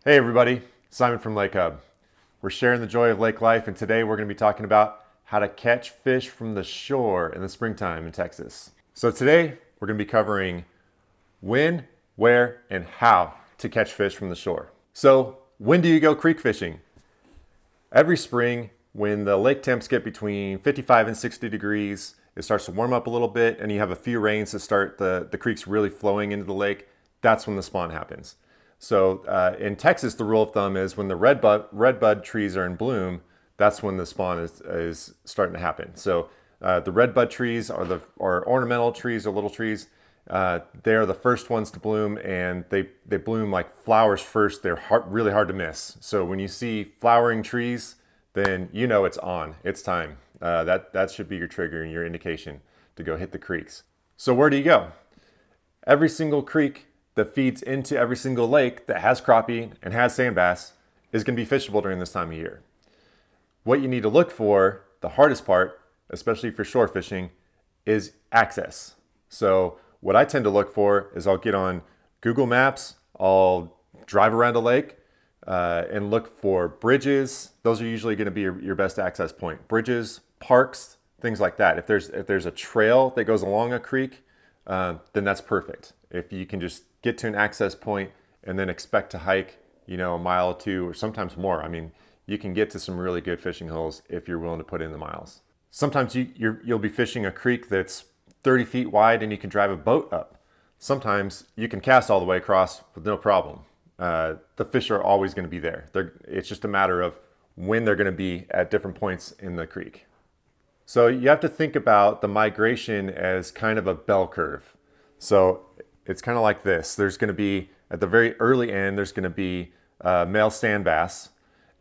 Hey everybody, Simon from Lake Hub. We're sharing the joy of lake life, and today we're going to be talking about how to catch fish from the shore in the springtime in Texas. So today we're going to be covering when, where, and how to catch fish from the shore. So when do you go creek fishing? Every spring when the lake temps get between 55 and 60 degrees, it starts to warm up a little bit and you have a few rains that start the creeks really flowing into the lake. That's when the spawn happens. So in Texas, the rule of thumb is when the redbud trees are in bloom, that's when the spawn is starting to happen. So the redbud trees are ornamental trees or little trees. They are the first ones to bloom, and they bloom like flowers first. They're really hard to miss. So when you see flowering trees, then you know it's on. It's time. That should be your trigger and your indication to go hit the creeks. So where do you go? Every single creek that feeds into every single lake that has crappie and has sand bass is going to be fishable during this time of year. What you need to look for, the hardest part, especially for shore fishing, is access. So what I tend to look for is I'll get on Google Maps, I'll drive around a lake and look for bridges. Those are usually going to be your best access point. Bridges, parks, things like that. If there's a trail that goes along a creek, then that's perfect. If you can just get to an access point and then expect to hike, a mile or two, or sometimes more. I mean, you can get to some really good fishing holes if you're willing to put in the miles. Sometimes you'll be fishing a creek that's 30 feet wide and you can drive a boat up. Sometimes you can cast all the way across with no problem. The fish are always going to be there. It's just a matter of when they're going to be at different points in the creek. So you have to think about the migration as kind of a bell curve. So it's kind of like this. There's going to be, at the very early end, there's going to be male sand bass,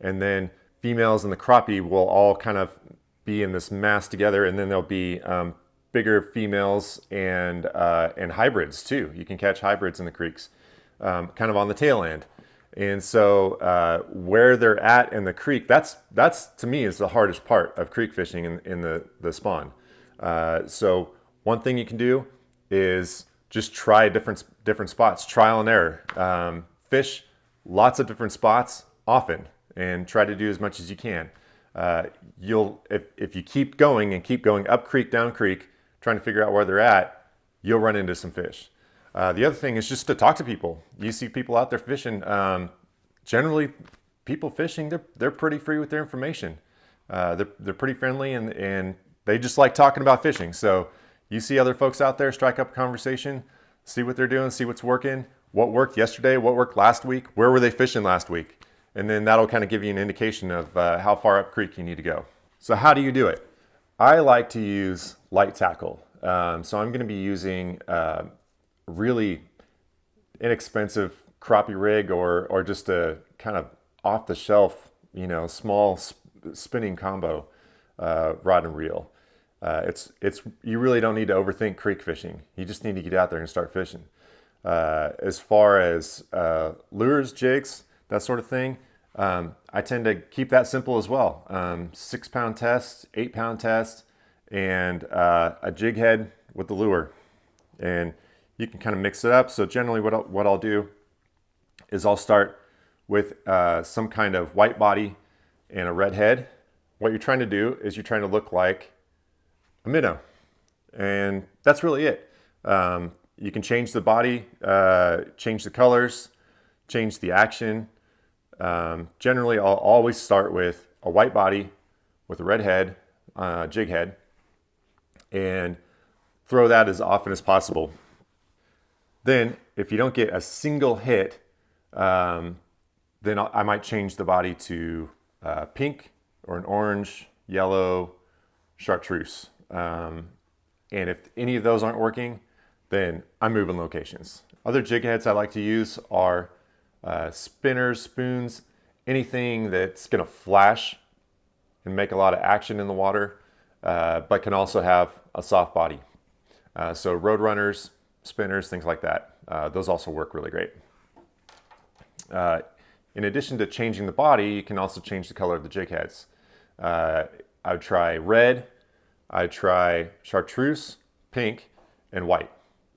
and then females and the crappie will all kind of be in this mass together, and then there'll be bigger females and hybrids too. You can catch hybrids in the creeks, kind of on the tail end. And so where they're at in the creek, that's to me is the hardest part of creek fishing in the spawn. So one thing you can do is just try different spots, trial and error. Fish lots of different spots often, and try to do as much as you can. If you keep going up creek, down creek, trying to figure out where they're at, you'll run into some fish. The other thing is just to talk to people. You see people out there fishing. Generally, people fishing, they're pretty free with their information. They're pretty friendly, and they just like talking about fishing. So you see other folks out there, strike up a conversation, see what they're doing, see what's working, what worked yesterday, what worked last week, where were they fishing last week? And then that'll kind of give you an indication of how far up creek you need to go. So how do you do it? I like to use light tackle. So I'm going to be using really inexpensive crappie rig or just a kind of off the shelf, small spinning combo rod and reel. You really don't need to overthink creek fishing. You just need to get out there and start fishing. As far as lures, jigs, that sort of thing, I tend to keep that simple as well. 6-pound test, 8-pound test, and a jig head with the lure. And you can kind of mix it up. So generally what I'll do is I'll start with some kind of white body and a red head. What you're trying to do is you're trying to look like a minnow. And that's really it. You can change the body, change the colors, change the action. Generally, I'll always start with a white body with a red head, jig head, and throw that as often as possible. Then, if you don't get a single hit, then I might change the body to pink or an orange, yellow, chartreuse. And if any of those aren't working, then I'm moving locations. Other jig heads I like to use are spinners, spoons, anything that's going to flash and make a lot of action in the water, but can also have a soft body. So road runners, spinners, things like that. Those also work really great. In addition to changing the body, you can also change the color of the jig heads. I would try red, I'd try chartreuse, pink, and white,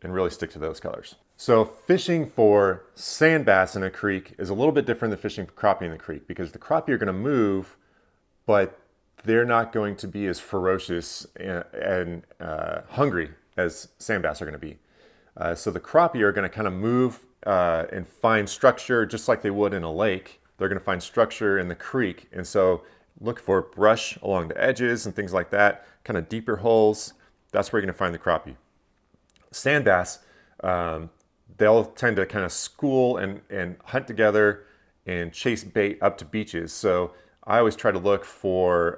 and really stick to those colors. So fishing for sand bass in a creek is a little bit different than fishing for crappie in the creek, because the crappie are going to move, but they're not going to be as ferocious and hungry as sand bass are going to be. So the crappie are going to kind of move and find structure just like they would in a lake. They're going to find structure in the creek. And so look for brush along the edges and things like that, kind of deeper holes. That's where you're going to find the crappie. Sand bass, they'll tend to kind of school and hunt together and chase bait up to beaches. So I always try to look for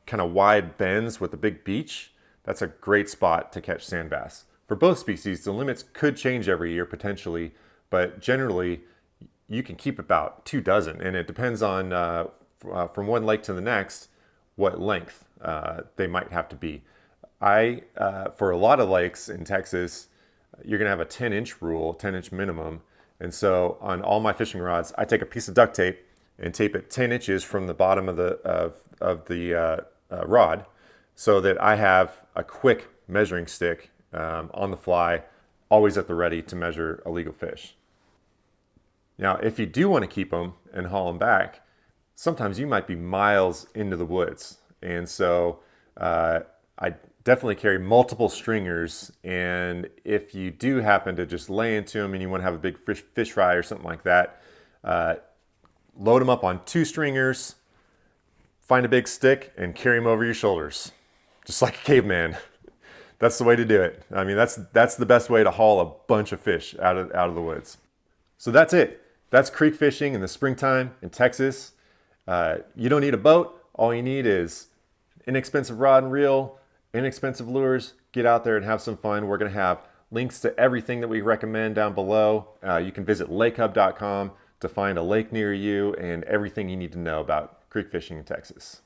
kind of wide bends with a big beach. That's a great spot to catch sand bass. For both species, the limits could change every year potentially, but generally you can keep about 2 dozen, and it depends on from one lake to the next what length they might have to be. For a lot of lakes in Texas, you're going to have a 10-inch rule, 10-inch minimum. And so on all my fishing rods, I take a piece of duct tape and tape it 10 inches from the bottom of the rod, so that I have a quick measuring stick on the fly, always at the ready to measure a legal fish. Now, if you do want to keep them and haul them back, sometimes you might be miles into the woods. And so I definitely carry multiple stringers, and if you do happen to just lay into them and you want to have a big fish fry or something like that, load them up on 2 stringers, find a big stick, and carry them over your shoulders, just like a caveman. That's the way to do it. I mean, that's the best way to haul a bunch of fish out of the woods. So that's it. That's creek fishing in the springtime in Texas. You don't need a boat. All you need is inexpensive rod and reel, inexpensive lures. Get out there and have some fun. We're going to have links to everything that we recommend down below. You can visit lakehub.com to find a lake near you and everything you need to know about creek fishing in Texas.